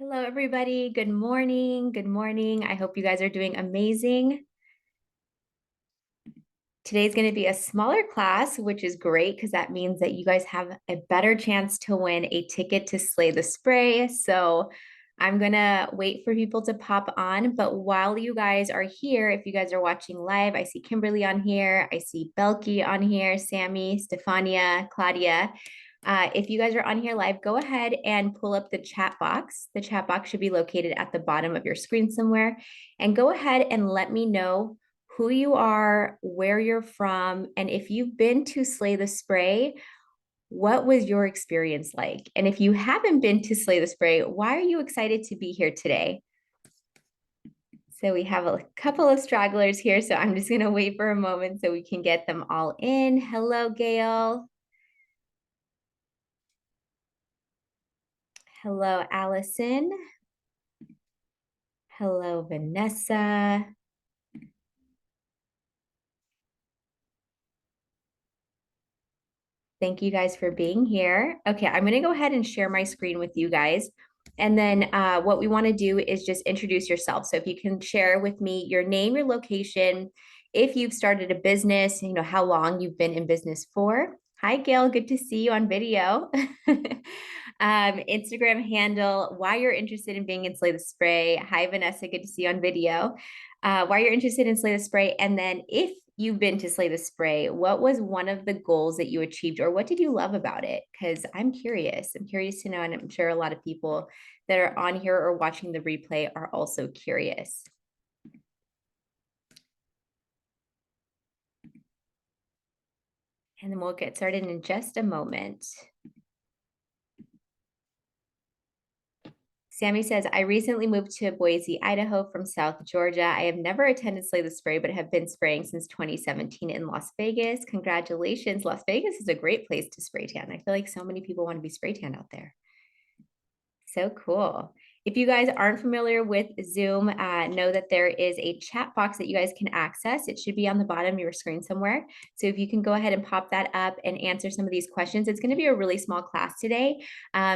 Hello, everybody. Good morning. Good morning. I hope you guys are doing amazing. Today's going to be a smaller class, which is great because that means that you guys have a better chance to win a ticket to Slay the Spray. So I'm going to wait for people to pop on. But while you guys are here, if you guys are watching live, I see Kimberly on here. I see Belky on here, Sammy, Stefania, Claudia. If you guys are on here live, go ahead and pull up the chat box. The chat box should be located at the bottom of your screen somewhere. And go ahead and let me know who you are, where you're from, and if you've been to Slay the Spray, what was your experience like? And if you haven't been to Slay the Spray, why are you excited to be here today? So we have a couple of stragglers here, so I'm just going to wait for a moment so we can get them all in. Hello, Gail. Hello, Allison. Hello, Vanessa. Thank you guys for being here. Okay, I'm going to go ahead and share my screen with you guys. And then what we want to do is just introduce yourself. So if you can share with me your name, your location, if you've started a business, how long you've been in business for. Hi, Gail. Good to see you on video. Instagram handle, why you're interested in being in Slay the Spray. Hi, Vanessa. Good to see you on video. Why you're interested in Slay the Spray. And then if you've been to Slay the Spray, what was one of the goals that you achieved, or what did you love about it? Because I'm curious. I'm curious to know, and I'm sure a lot of people that are on here or watching the replay are also curious. And then we'll get started in just a moment. Sammy says, I recently moved to Boise, Idaho from South Georgia. I have never attended Slay the Spray, but have been spraying since 2017 in Las Vegas. Congratulations. Las Vegas is a great place to spray tan. I feel like so many people want to be spray tan out there. So cool. If you guys aren't familiar with Zoom, know that there is a chat box that you guys can access. It should be on the bottom of your screen somewhere. So if you can go ahead and pop that up and answer some of these questions, it's going to be a really small class today.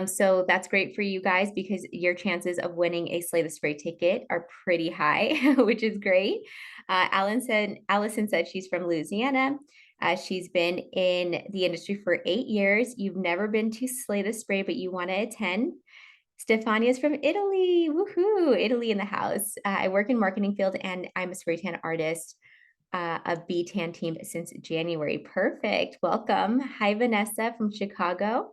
So that's great for you guys because your chances of winning a Slay the Spray ticket are pretty high, which is great. Allison said she's from Louisiana. She's been in the industry for 8 years. You've never been to Slay the Spray, but you want to attend. Stefania is from Italy. Woohoo! Italy in the house. I work in marketing field and I'm a spray tan artist, a B-Tan team since January. Perfect. Welcome. Hi, Vanessa from Chicago.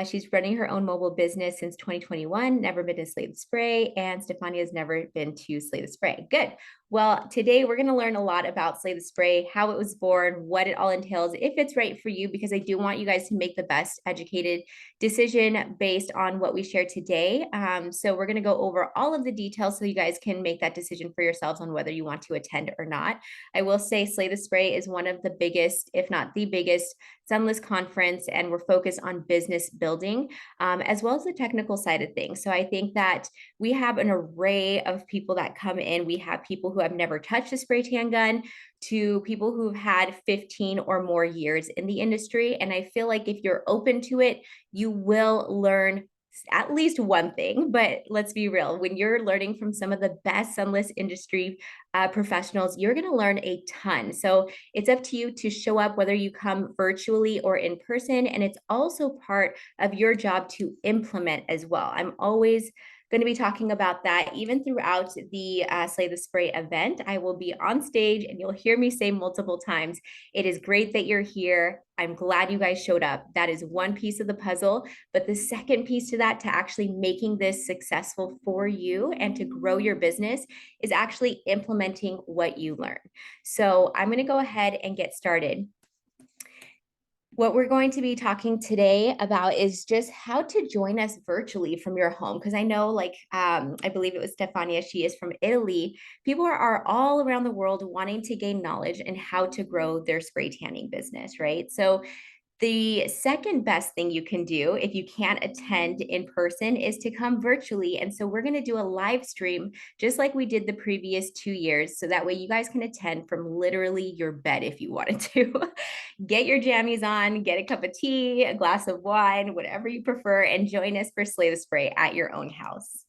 She's running her own mobile business since 2021, never been to Slay the Spray, and Stefania has never been to Slay the Spray. Good. Well, today we're going to learn a lot about Slay the Spray, how it was born, what it all entails, if it's right for you, because I do want you guys to make the best educated decision based on what we share today. So we're going to go over all of the details so you guys can make that decision for yourselves on whether you want to attend or not. I will say Slay the Spray is one of the biggest, if not the biggest, Sunless conference, and we're focused on business building as well as the technical side of things. So I think that we have an array of people that come in. We have people who have never touched a spray tan gun to people who've had 15 or more years in the industry. And I feel like if you're open to it, you will learn at least one thing. But let's be real, when you're learning from some of the best Sunless industry professionals, you're going to learn a ton. So it's up to you to show up, whether you come virtually or in person. And it's also part of your job to implement as well. I'm always going to be talking about that even throughout the Slay the Spray event. I will be on stage and you'll hear me say multiple times, it is great that you're here. I'm glad you guys showed up. That is one piece of the puzzle. But the second piece to that, to actually making this successful for you and to grow your business, is actually implementing what you learn. So I'm going to go ahead and get started. What we're going to be talking today about is just how to join us virtually from your home. Because I know, I believe it was Stefania, she is from Italy. People are all around the world wanting to gain knowledge and how to grow their spray tanning business, right? So the second best thing you can do if you can't attend in person is to come virtually. And so we're going to do a live stream just like we did the previous 2 years. So that way you guys can attend from literally your bed if you wanted to. Get your jammies on, get a cup of tea, a glass of wine, whatever you prefer, and join us for Slay the Spray at your own house.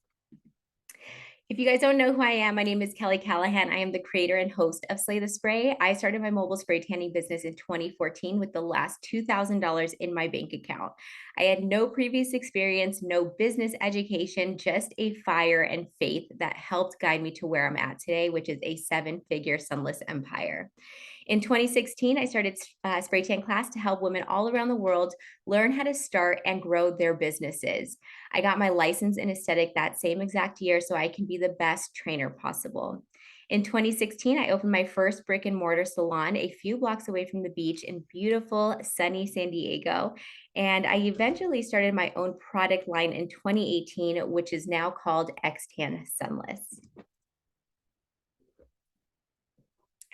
If you guys don't know who I am, my name is Kelly Callaghan. I am the creator and host of Slay the Spray. I started my mobile spray tanning business in 2014 with the last $2,000 in my bank account. I had no previous experience, no business education, just a fire and faith that helped guide me to where I'm at today, which is a seven-figure sunless empire. In 2016, I started a spray tan class to help women all around the world learn how to start and grow their businesses. I got my license in aesthetic that same exact year so I can be the best trainer possible. In 2016, I opened my first brick and mortar salon a few blocks away from the beach in beautiful, sunny San Diego. And I eventually started my own product line in 2018, which is now called Xtan Sunless.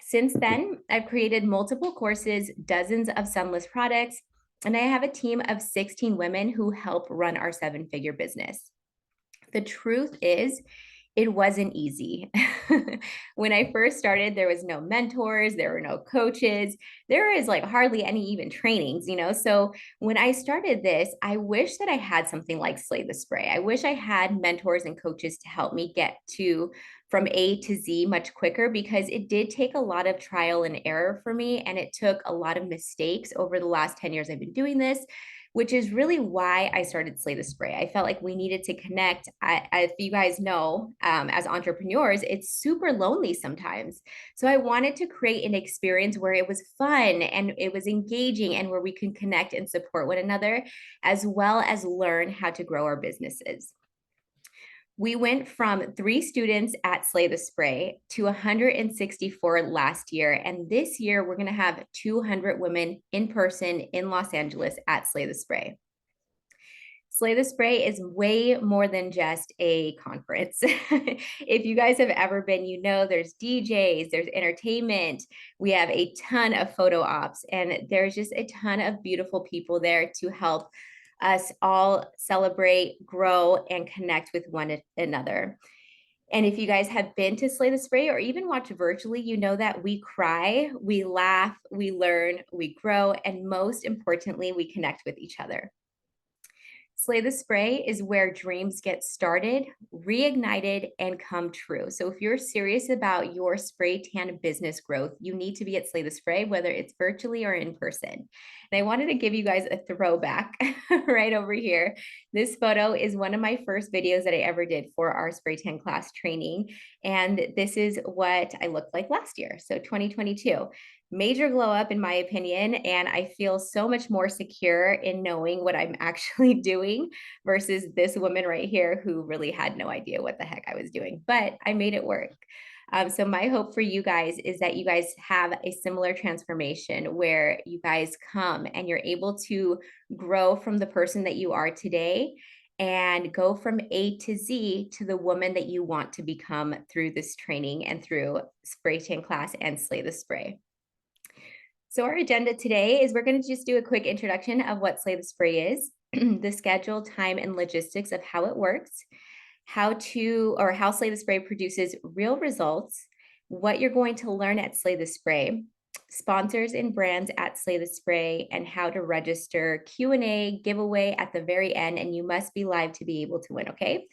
Since then, I've created multiple courses, dozens of sunless products, and I have a team of 16 women who help run our seven-figure business. The truth is, it wasn't easy. When I first started, there was no mentors, there were no coaches, there is like hardly any even trainings, you know? So when I started this, I wish that I had something like Slay the Spray. I wish I had mentors and coaches to help me get to from A to Z much quicker, because it did take a lot of trial and error for me. And it took a lot of mistakes over the last 10 years I've been doing this, which is really why I started Slay the Spray. I felt like we needed to connect. If you guys know, as entrepreneurs, it's super lonely sometimes. So I wanted to create an experience where it was fun and it was engaging and where we can connect and support one another, as well as learn how to grow our businesses. We went from 3 students at Slay the Spray to 164 last year. And this year, we're going to have 200 women in person in Los Angeles at Slay the Spray. Slay the Spray is way more than just a conference. If you guys have ever been, you know there's DJs, there's entertainment, we have a ton of photo ops, and there's just a ton of beautiful people there to help us all celebrate, grow, and connect with one another. And if you guys have been to Slay the Spray or even watch virtually, you know that we cry, we laugh, we learn, we grow, and most importantly, we connect with each other. Slay the Spray is where dreams get started, reignited, and come true. So if you're serious about your spray tan business growth, you need to be at Slay the Spray, whether it's virtually or in person. And I wanted to give you guys a throwback right over here. This photo is one of my first videos that I ever did for our spray tan class training. And this is what I looked like last year, so 2022. Major glow up in my opinion, and I feel so much more secure in knowing what I'm actually doing versus this woman right here who really had no idea what the heck I was doing, but I made it work. So my hope for you guys is that you guys have a similar transformation where you guys come and you're able to grow from the person that you are today and go from A to Z to the woman that you want to become through this training and through spray tan class and Slay the Spray. So our agenda today is we're going to just do a quick introduction of what Slay the Spray is, the schedule, time, and logistics of how it works, how Slay the Spray produces real results, what you're going to learn at Slay the Spray, sponsors and brands at Slay the Spray, and how to register, Q&A, giveaway at the very end, and you must be live to be able to win, okay?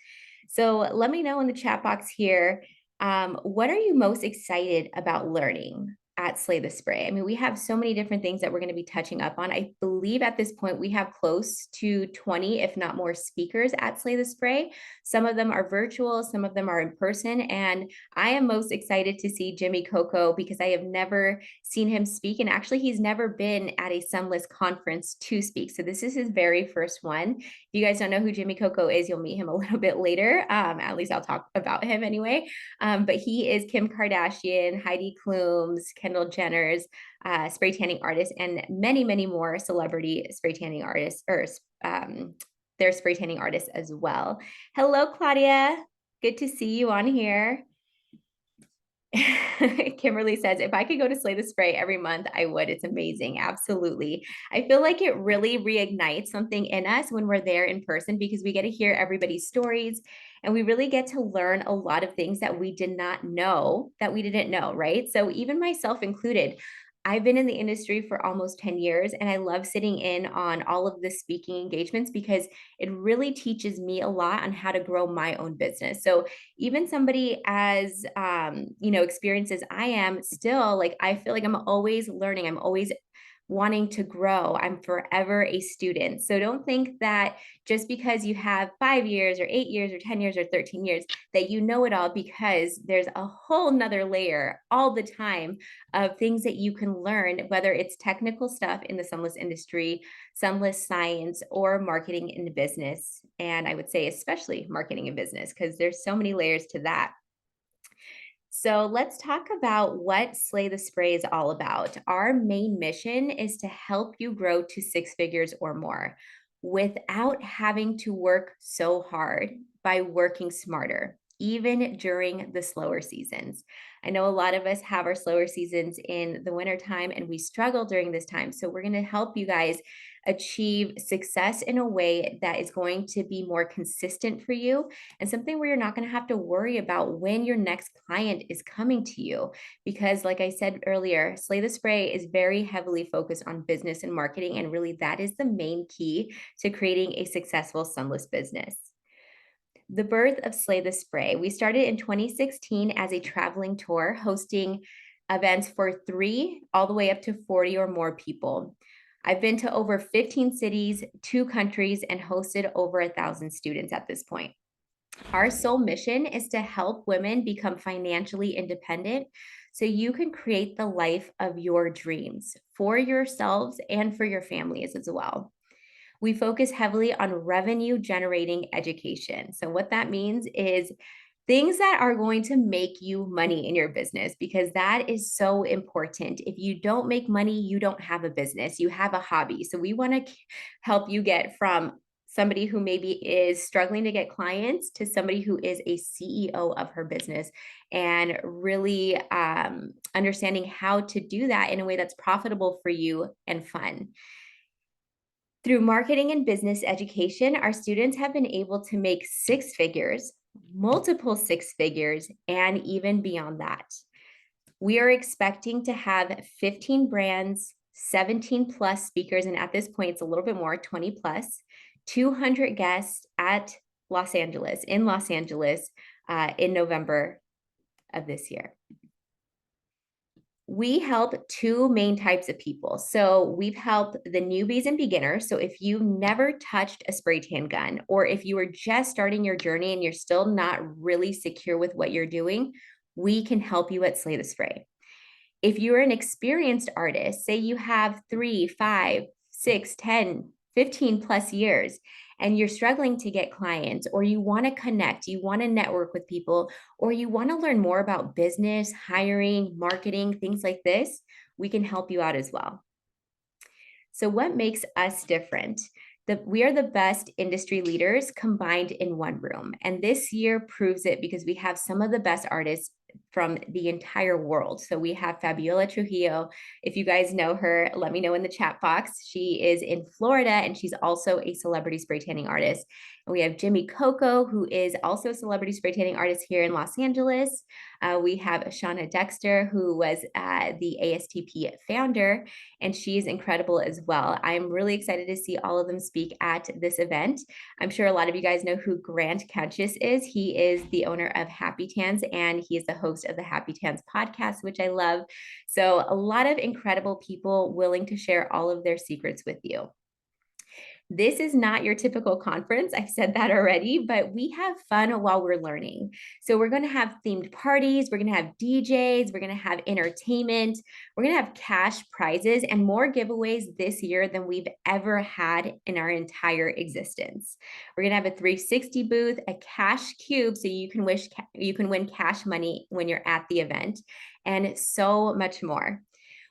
So let me know in the chat box here, what are you most excited about learning at Slay the Spray? I mean, we have so many different things that we're going to be touching up on. I believe at this point we have close to 20, if not more, speakers at Slay the Spray. Some of them are virtual, some of them are in person. And I am most excited to see Jimmy Coco because I have never seen him speak. And actually, he's never been at a Sunless conference to speak. So this is his very first one. If you guys don't know who Jimmy Coco is, you'll meet him a little bit later. At least I'll talk about him anyway. But he is Kim Kardashian, Heidi Klum's, Kendall Jenner's spray tanning artist, and many, many more celebrity spray tanning artists, or they're spray tanning artists as well. Hello, Claudia. Good to see you on here. Kimberly says, if I could go to Slay the Spray every month, I would. It's amazing. Absolutely. I feel like it really reignites something in us when we're there in person because we get to hear everybody's stories and we really get to learn a lot of things that we did not know that we didn't know, right? So even myself included, I've been in the industry for almost 10 years, and I love sitting in on all of the speaking engagements because it really teaches me a lot on how to grow my own business. So even somebody as experienced as I am, still like I feel like I'm always learning. I'm always wanting to grow. I'm forever a student. So don't think that just because you have 5 years or 8 years or 10 years or 13 years that you know it all, because there's a whole nother layer all the time of things that you can learn, whether it's technical stuff in the sunless industry, sunless science, or marketing in business. And I would say especially marketing in business, because there's so many layers to that. So let's talk about what Slay the Spray is all about. Our main mission is to help you grow to 6 figures or more without having to work so hard, by working smarter, even during the slower seasons. I know a lot of us have our slower seasons in the wintertime and we struggle during this time. So we're going to help you guys achieve success in a way that is going to be more consistent for you, and something where you're not going to have to worry about when your next client is coming to you. Because, like I said earlier, Slay the Spray is very heavily focused on business and marketing. And really, that is the main key to creating a successful sunless business. The birth of Slay the Spray. We started in 2016 as a traveling tour, hosting events for 3 all the way up to 40 or more people. I've been to over 15 cities, 2 countries, and hosted over 1,000 students at this point. Our sole mission is to help women become financially independent so you can create the life of your dreams for yourselves and for your families as well. We focus heavily on revenue generating education. So, what that means is things that are going to make you money in your business, because that is so important. If you don't make money, you don't have a business, you have a hobby. So, we want to help you get from somebody who maybe is struggling to get clients to somebody who is a CEO of her business, and really understanding how to do that in a way that's profitable for you and fun. Through marketing and business education, our students have been able to make 6 figures, multiple 6 figures, and even beyond that. We are expecting to have 15 brands, 17 plus speakers, and at this point, it's a little bit more, 20 plus, 200 guests at in Los Angeles, in November of this year. We help 2 main types of people. So we've helped the newbies and beginners. So if you never touched a spray tan gun, or if you are just starting your journey and you're still not really secure with what you're doing, we can help you at Slay the Spray. If you're an experienced artist, say you have 3, 5, 6, 10, 15 plus years, and you're struggling to get clients, or you want to connect, you want to network with people, or you want to learn more about business, hiring, marketing, things like this, we can help you out as well. So what makes us different? We are the best industry leaders combined in one room. And this year proves it, because we have some of the best artists from the entire world. So we have Fabiola Trujillo. If you guys know her, let me know in the chat box. She is in Florida, and she's also a celebrity spray tanning artist. And we have Jimmy Coco, who is also a celebrity spray tanning artist here in Los Angeles. We have Shauna Dexter, who was the ASTP founder, and she's incredible as well. I'm really excited to see all of them speak at this event. I'm sure a lot of you guys know who Grant Countess is. He is the owner of Happy Tans, and he is the host of the Happy Tans podcast, which I love. So a lot of incredible people willing to share all of their secrets with you. This is not your typical conference. I've said that already, but we have fun while we're learning. So we're going to have themed parties. We're going to have DJs. We're going to have entertainment. We're going to have cash prizes and more giveaways this year than we've ever had in our entire existence. We're going to have a 360 booth, a cash cube, so you can win cash money when you're at the event, and so much more.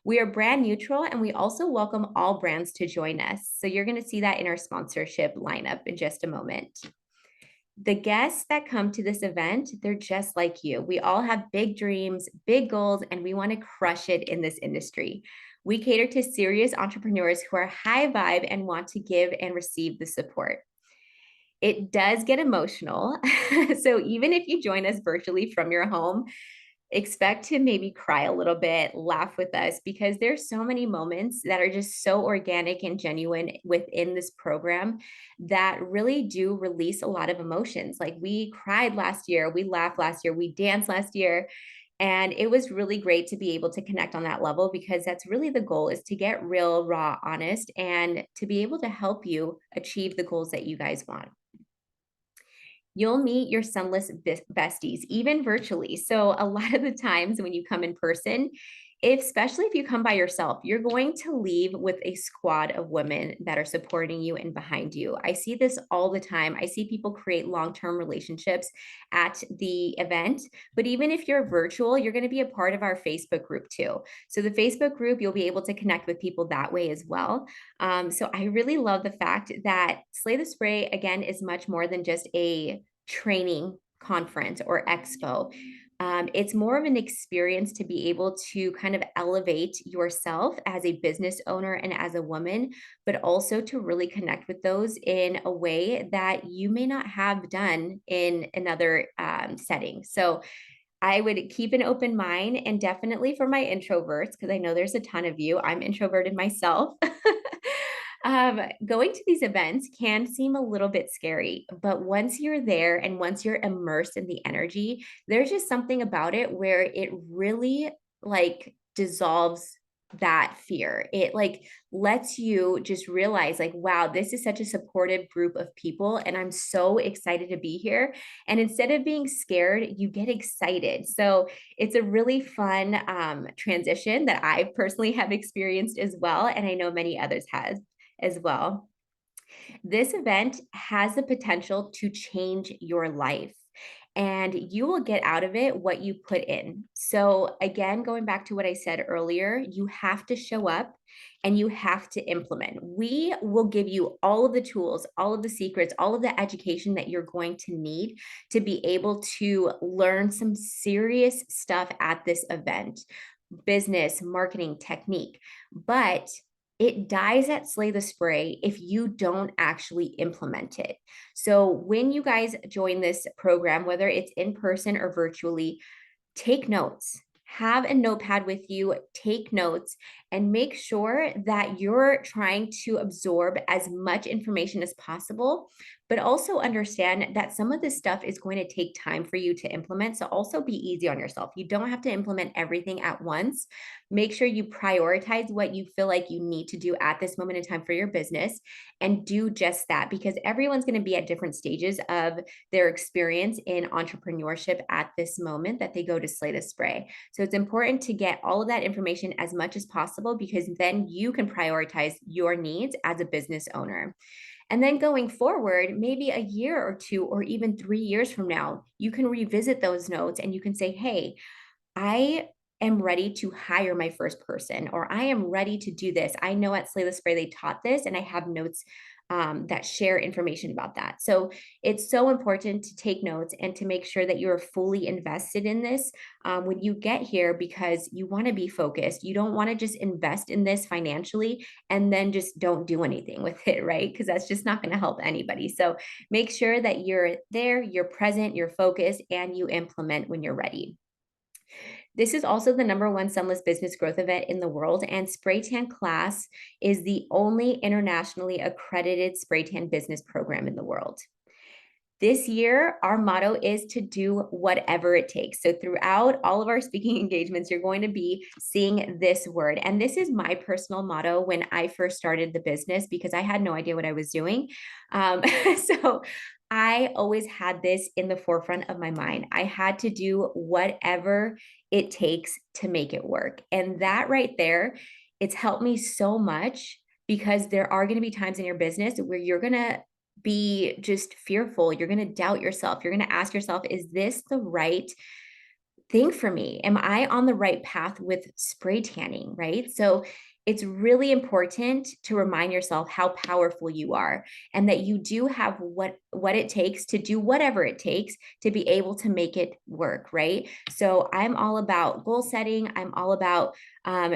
We are brand neutral, and we also welcome all brands to join us. So you're going to see that in our sponsorship lineup in just a moment. The guests that come to this event, they're just like you. We all have big dreams, big goals, and we want to crush it in this industry. We cater to serious entrepreneurs who are high vibe and want to give and receive the support. It does get emotional. So even if you join us virtually from your home, Expect to maybe cry a little bit, laugh with us, because there's so many moments that are just so organic and genuine within this program that really do release a lot of emotions. Like we cried last year, we laughed last year, we danced last year, and it was really great to be able to connect on that level because that's really the goal, is to get real, raw, honest, and to be able to help you achieve the goals that you guys want. You'll meet your Sunless besties, even virtually. So, a lot of the times when you come in person, especially if you come by yourself, you're going to leave with a squad of women that are supporting you and behind you. I see this all the time. I see people create long term relationships at the event. But even if you're virtual, you're going to be a part of our Facebook group too. So, the Facebook group, you'll be able to connect with people that way as well. So I really love the fact that Slay the Spray, again, is much more than just a training conference or expo. It's more of an experience to be able to kind of elevate yourself as a business owner and as a woman, but also to really connect with those in a way that you may not have done in another setting. So I would keep an open mind, and definitely for my introverts, because I know there's a ton of you. I'm introverted myself. Going to these events can seem a little bit scary, but once you're there and once you're immersed in the energy, there's just something about it where it really like dissolves that fear. It like lets you just realize like, wow, this is such a supportive group of people and I'm so excited to be here. And instead of being scared, you get excited. So it's a really fun transition that I personally have experienced as well. And I know many others has as well. This event has the potential to change your life, and you will get out of it what you put in. So, again, going back to what I said earlier, you have to show up and you have to implement. We will give you all of the tools, all of the secrets, all of the education that you're going to need to be able to learn some serious stuff at this event, business, marketing, technique. But it dies at Slay the Spray if you don't actually implement it. So when you guys join this program, whether it's in person or virtually, take notes. Have a notepad with you, take notes, and make sure that you're trying to absorb as much information as possible, but also understand that some of this stuff is going to take time for you to implement. So also be easy on yourself. You don't have to implement everything at once. Make sure you prioritize what you feel like you need to do at this moment in time for your business and do just that, because everyone's going to be at different stages of their experience in entrepreneurship at this moment that they go to Slay the Spray. So it's important to get all of that information as much as possible, because then you can prioritize your needs as a business owner. And then going forward, maybe a year or two, or even 3 years from now, you can revisit those notes and you can say, hey, I am ready to hire my first person, or I am ready to do this. I know at Slay the Spray they taught this, and I have notes that share information about that. So it's so important to take notes and to make sure that you're fully invested in this when you get here, because you want to be focused. You don't want to just invest in this financially and then just don't do anything with it, right? Because that's just not going to help anybody. So make sure that you're there, you're present, you're focused, and you implement when you're ready. This is also the #1 Sunless business growth event in the world, and Spray Tan Class is the only internationally accredited spray tan business program in the world. This year, our motto is to do whatever it takes. So, throughout all of our speaking engagements, you're going to be seeing this word. And this is my personal motto when I first started the business, because I had no idea what I was doing. So, I always had this in the forefront of my mind. I had to do whatever it takes to make it work. And that right there, it's helped me so much, because there are going to be times in your business where you're going to be just fearful. You're going to doubt yourself. You're going to ask yourself, is this the right thing for me? Am I on the right path with spray tanning? Right. So it's really important to remind yourself how powerful you are, and that you do have what it takes to do whatever it takes to be able to make it work. Right. So I'm all about goal setting. I'm all about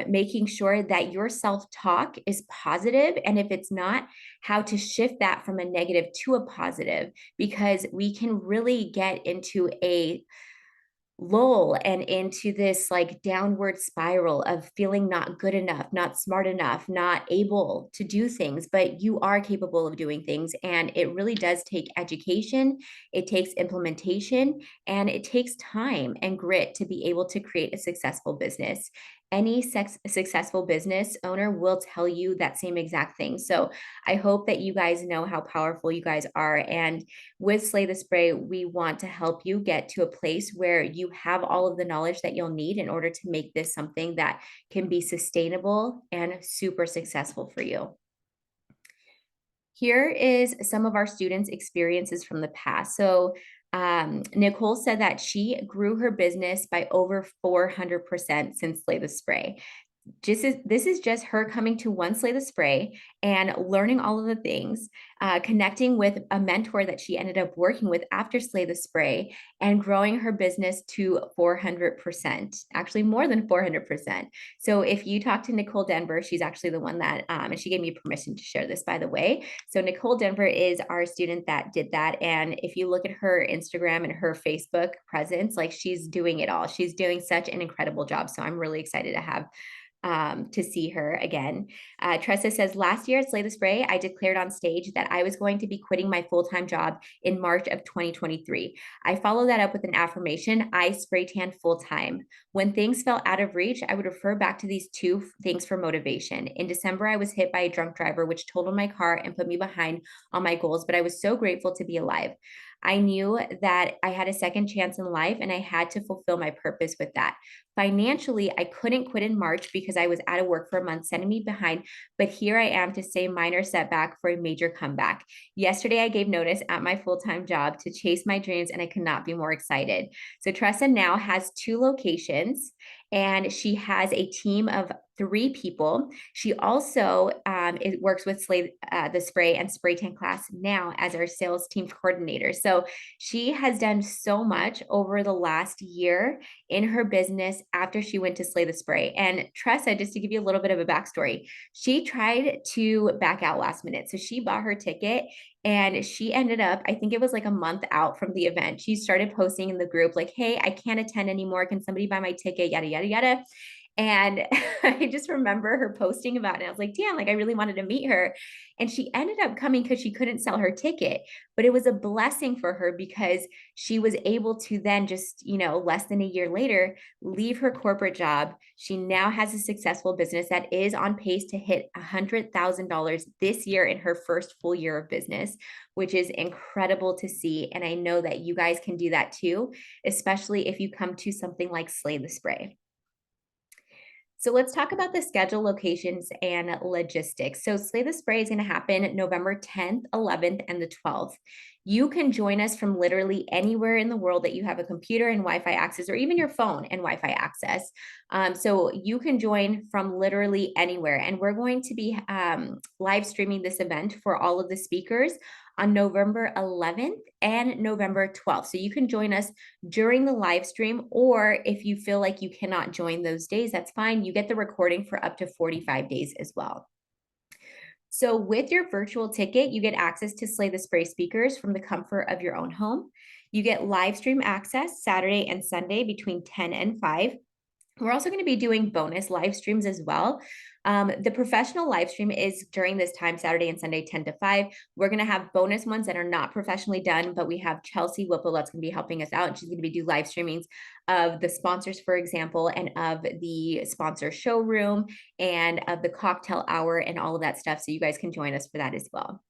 making sure that your self-talk is positive, and if it's not, how to shift that from a negative to a positive, because we can really get into a lull and into this like downward spiral of feeling not good enough, not smart enough, not able to do things, but you are capable of doing things. And it really does take education, it takes implementation, and it takes time and grit to be able to create a successful business. Any successful business owner will tell you that same exact thing. So I hope that you guys know how powerful you guys are. And with Slay the Spray, we want to help you get to a place where you have all of the knowledge that you'll need in order to make this something that can be sustainable and super successful for you. Here is some of our students' experiences from the past. So, Nicole said that she grew her business by over 400% since Slay the Spray. This is just her coming to One Slay the Spray and learning all of the things, connecting with a mentor that she ended up working with after Slay the Spray, and growing her business to 400%, actually more than 400%. So if you talk to Nicole Denver, she's actually the one that, and she gave me permission to share this, by the way. So Nicole Denver is our student that did that. And if you look at her Instagram and her Facebook presence, like she's doing it all. She's doing such an incredible job. So I'm really excited to have to see her again. Tressa says, last year at Slay the Spray, I declared on stage that I was going to be quitting my full-time job in March of 2023. I followed that up with an affirmation: I spray tan full-time. When things felt out of reach, I would refer back to these two things for motivation. In December, I was hit by a drunk driver, which totaled my car and put me behind on my goals, but I was so grateful to be alive. I knew that I had a second chance in life and I had to fulfill my purpose with that. Financially, I couldn't quit in March because I was out of work for a month, sending me behind. But here I am to say minor setback for a major comeback. Yesterday, I gave notice at my full-time job to chase my dreams, and I could not be more excited. So Tressa now has 2 locations, and she has a team of 3 people. She also works with Slay the Spray and Spray Tan class now as our sales team coordinator. So she has done so much over the last year in her business after she went to Slay the Spray. And Tressa, just to give you a little bit of a backstory, she tried to back out last minute. So she bought her ticket and she ended up, I think it was like a month out from the event. She started posting in the group like, hey, I can't attend anymore. Can somebody buy my ticket? Yada, yada, yada. And I just remember her posting about it. I was like, damn, like I really wanted to meet her. And she ended up coming because she couldn't sell her ticket. But it was a blessing for her because she was able to then just, less than a year later, leave her corporate job. She now has a successful business that is on pace to hit $100,000 this year in her first full year of business, which is incredible to see. And I know that you guys can do that too, especially if you come to something like Slay the Spray. So let's talk about the schedule, locations, and logistics. So Slay the Spray is going to happen November 10th, 11th, and the 12th. You can join us from literally anywhere in the world that you have a computer and Wi-Fi access, or even your phone and Wi-Fi access. So you can join from literally anywhere. And we're going to be live streaming this event for all of the speakers on November 11th and November 12th. So you can join us during the live stream, or if you feel like you cannot join those days, that's fine. You get the recording for up to 45 days as well. So with your virtual ticket, you get access to Slay the Spray speakers from the comfort of your own home. You get live stream access Saturday and Sunday between 10 and 5. We're also going to be doing bonus live streams as well. The professional live stream is during this time, Saturday and Sunday, 10 to 5. We're going to have bonus ones that are not professionally done, but we have Chelsea Whipple that's going to be helping us out. And she's going to do live streamings of the sponsors, for example, and of the sponsor showroom and of the cocktail hour and all of that stuff. So you guys can join us for that as well.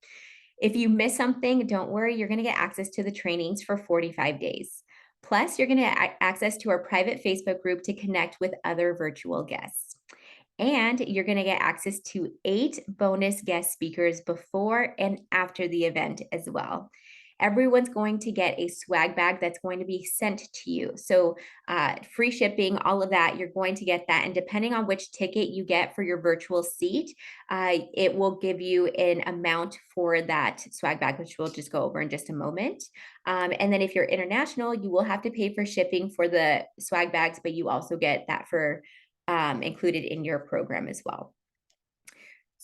If you miss something, don't worry, you're going to get access to the trainings for 45 days. Plus, you're going to get access to our private Facebook group to connect with other virtual guests. And you're going to get access to 8 bonus guest speakers before and after the event as well. Everyone's going to get a swag bag that's going to be sent to you. So free shipping, all of that, you're going to get that. And depending on which ticket you get for your virtual seat, it will give you an amount for that swag bag, which we'll just go over in just a moment. And then if you're international, you will have to pay for shipping for the swag bags, but you also get that for included in your program as well.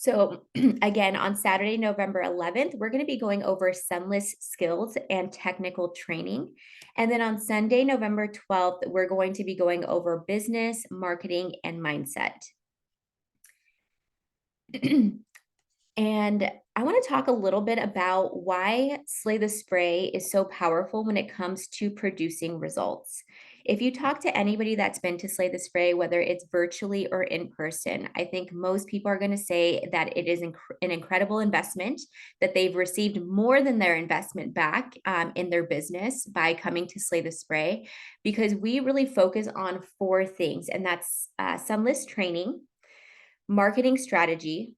So again, on Saturday, November 11th, we're going to be going over Sunless skills and technical training. And then on Sunday, November 12th, we're going to be going over business, marketing, and mindset. And I want to talk a little bit about why Slay the Spray is so powerful when it comes to producing results. If you talk to anybody that's been to Slay the Spray, whether it's virtually or in person, I think most people are going to say that it is an incredible investment, that they've received more than their investment back in their business by coming to Slay the Spray, because we really focus on four things, and that's Sunless training, marketing strategy,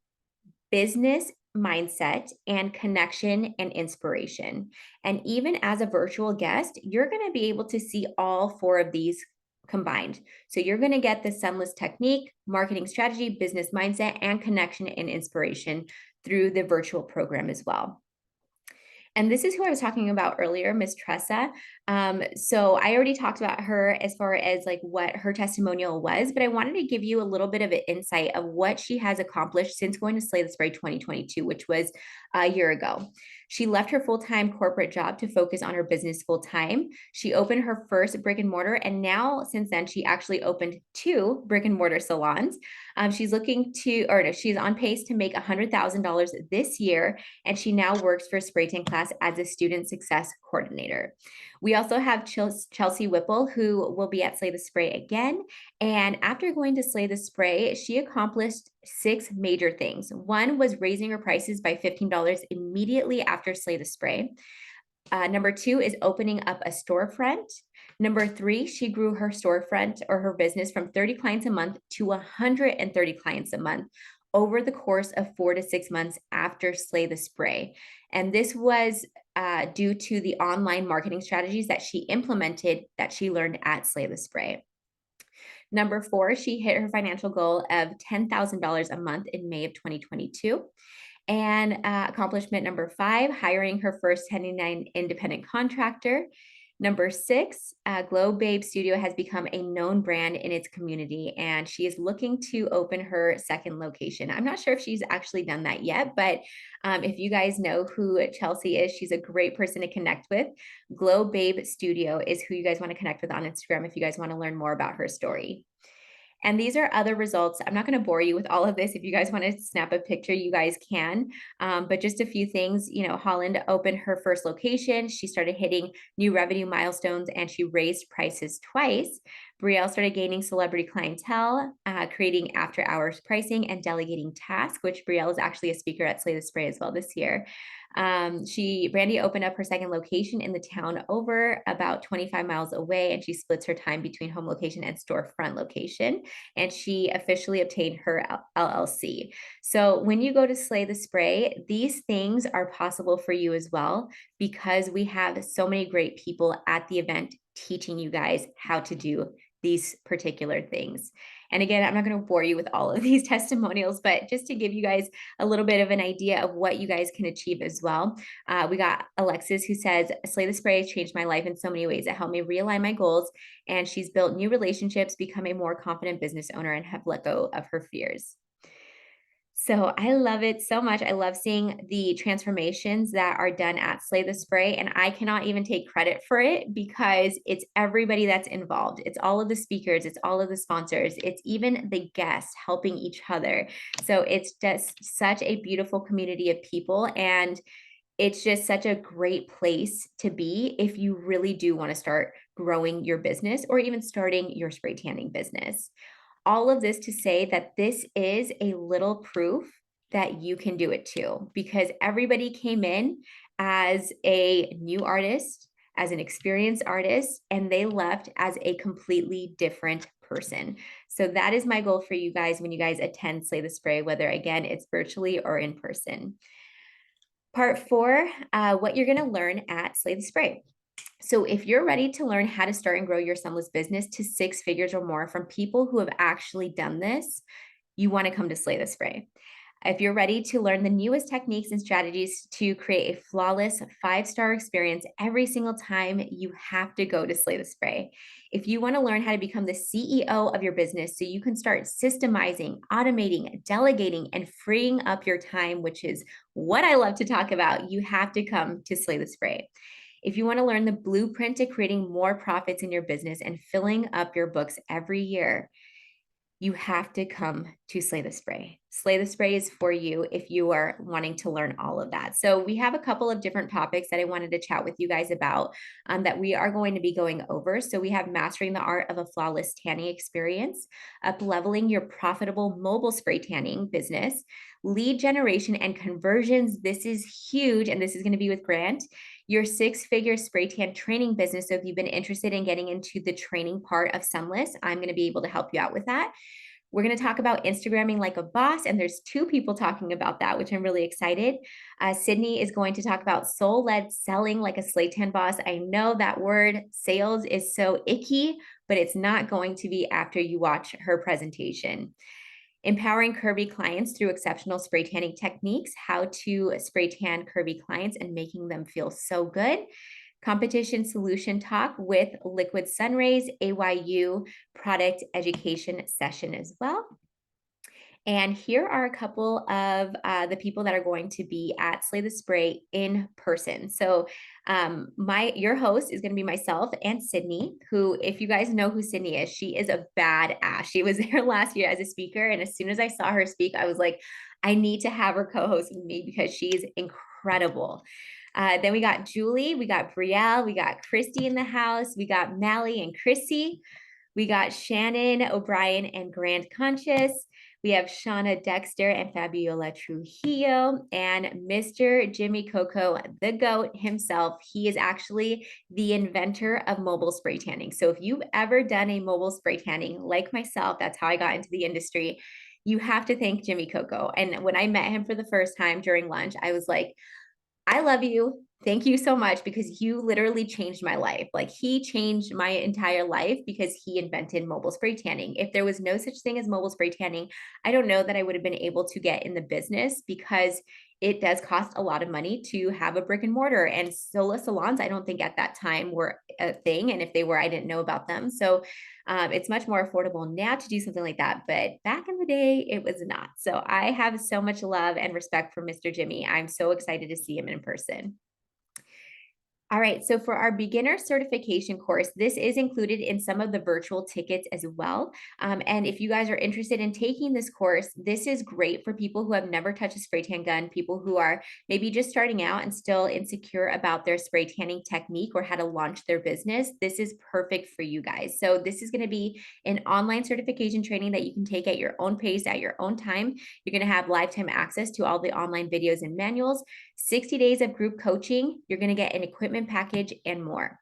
business mindset, and connection and inspiration. And even as a virtual guest, you're going to be able to see all four of these combined. So you're going to get the Sunless technique, marketing strategy, business mindset, and connection and inspiration through the virtual program as well. And this is who I was talking about earlier, Miss Tressa. So I already talked about her as far as like what her testimonial was, but I wanted to give you a little bit of an insight of what she has accomplished since going to Slay the Spray 2022, which was a year ago. She left her full-time corporate job to focus on her business full-time. She opened her first brick and mortar, and now since then, she actually opened 2 brick and mortar salons. She's looking to, or no, she's on pace to make $100,000 this year, and she now works for Spray Tan Class as a student success coordinator. We also have Chelsea Whipple, who will be at Slay the Spray again. And after going to Slay the Spray, she accomplished 6 major things. One was raising her prices by $15 immediately after Slay the Spray. Number 2 is opening up a storefront. Number 3, she grew her storefront or her business from 30 clients a month to 130 clients a month over the course of 4 to 6 months after Slay the Spray. And this was due to the online marketing strategies that she implemented that she learned at Slay the Spray. Number 4, she hit her financial goal of $10,000 a month in May of 2022. And accomplishment number 5, hiring her first 1099 independent contractor. Number 6, Glow Babe Studio has become a known brand in its community, and she is looking to open her second location. I'm not sure if she's actually done that yet, but if you guys know who Chelsea is, she's a great person to connect with. Glow Babe Studio is who you guys want to connect with on Instagram if you guys want to learn more about her story. And these are other results. I'm not going to bore you with all of this. If you guys want to snap a picture, you guys can. But just a few things, Holland opened her first location. She started hitting new revenue milestones, and she raised prices twice. Brielle started gaining celebrity clientele, creating after hours pricing, and delegating tasks, which Brielle is actually a speaker at Slay the Spray as well this year. Brandy opened up her second location in the town over about 25 miles away, and she splits her time between home location and storefront location. And she officially obtained her LLC. So when you go to Slay the Spray, these things are possible for you as well, because we have so many great people at the event teaching you guys how to do these particular things. And again, I'm not going to bore you with all of these testimonials, but just to give you guys a little bit of an idea of what you guys can achieve as well. We got Alexis, who says, Slay the Spray has changed my life in so many ways. It helped me realign my goals, and she's built new relationships, become a more confident business owner, and have let go of her fears. So I love it so much. I love seeing the transformations that are done at Slay the Spray, and I cannot even take credit for it because it's everybody that's involved. It's all of the speakers, it's all of the sponsors, it's even the guests helping each other. So it's just such a beautiful community of people, and it's just such a great place to be if you really do want to start growing your business or even starting your spray tanning business. All of this to say that this is a little proof that you can do it too, because everybody came in as a new artist, as an experienced artist, and they left as a completely different person. So that is my goal for you guys when you guys attend Slay the Spray, whether again, it's virtually or in person. Part 4, what you're going to learn at Slay the Spray. So if you're ready to learn how to start and grow your Sunless business to 6 figures or more from people who have actually done this, you want to come to Slay the Spray. If you're ready to learn the newest techniques and strategies to create a flawless 5-star experience every single time, you have to go to Slay the Spray. If you want to learn how to become the CEO of your business so you can start systemizing, automating, delegating, and freeing up your time, which is what I love to talk about, you have to come to Slay the Spray. If you want to learn the blueprint to creating more profits in your business and filling up your books every year, you have to come to Slay the Spray. Slay the Spray is for you if you are wanting to learn all of that. So we have a couple of different topics that I wanted to chat with you guys about that we are going to be going over. So we have mastering the art of a flawless tanning experience, up leveling your profitable mobile spray tanning business, lead generation and conversions. This is huge. And this is going to be with Grant, your 6-figure spray tan training business. So if you've been interested in getting into the training part of Sunless, I'm going to be able to help you out with that. We're going to talk about Instagramming like a boss, and there's 2 people talking about that, which I'm really excited. Sydney is going to talk about soul-led selling like a Slay Tan boss. I know that word sales is so icky, but it's not going to be after you watch her presentation. Empowering curvy clients through exceptional spray tanning techniques, how to spray tan curvy clients and making them feel so good. Competition solution talk with Liquid Sunrays, AYU product education session as well. And here are a couple of the people that are going to be at Slay the Spray in person. So your host is going to be myself and Sydney, who, if you guys know who Sydney is, she is a badass. She was there last year as a speaker. And as soon as I saw her speak, I was like, I need to have her co-host with me because she's incredible. Then we got Julie, we got Brielle, we got Christy in the house, we got Mally and Chrissy, we got Shannon O'Brien and Grand Conscious. We have Shauna Dexter and Fabiola Trujillo and Mr. Jimmy Coco, the GOAT himself. He is actually the inventor of mobile spray tanning. So if you've ever done a mobile spray tanning like myself, that's how I got into the industry, you have to thank Jimmy Coco. And when I met him for the first time during lunch, I was like, I love you. Thank you so much because you literally changed my life. Like he changed my entire life because he invented mobile spray tanning. If there was no such thing as mobile spray tanning, I don't know that I would have been able to get in the business because it does cost a lot of money to have a brick and mortar, and solo salons, I don't think at that time were a thing. And if they were, I didn't know about them. So it's much more affordable now to do something like that. But back in the day, it was not. So I have so much love and respect for Mr. Jimmy. I'm so excited to see him in person. All right, so for our beginner certification course, this is included in some of the virtual tickets as well. And if you guys are interested in taking this course, this is great for people who have never touched a spray tan gun, people who are maybe just starting out and still insecure about their spray tanning technique or how to launch their business. This is perfect for you guys. So this is going to be an online certification training that you can take at your own pace, at your own time. You're going to have lifetime access to all the online videos and manuals, 60 days of group coaching. You're going to get an equipment package and more.